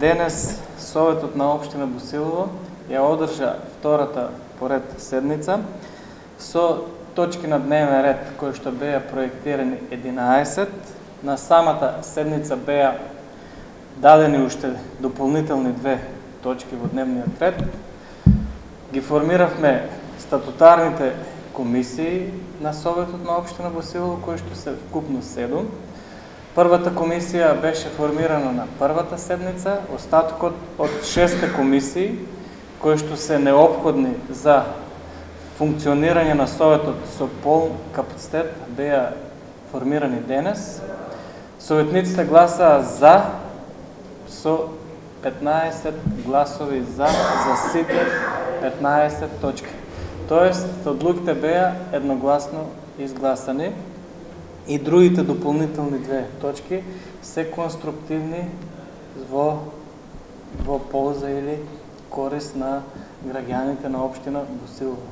Денес Советот на општина Босилово ја одржа втората поред седница со точки на дневен ред кои што беа проектирани 11. На самата седница беа дадени уште дополнителни 2 точки во дневниот ред. Ги формиравме статутарните комисии на Советот на општина Босилово, кои што се вкупно 7. Првата комисија беше формирана на првата седница, остатокот од 6 комисии, кои што се неопходни за функционирање на Советот со полн капацитет, беа формирани денес. Советниците гласаа за со 15 гласови за сите 15 точки. Тоест, одлуките беа едногласно изгласани и другите дополнителни 2 точки се конструктивни во полза или корист на граѓаните на општина Босилово.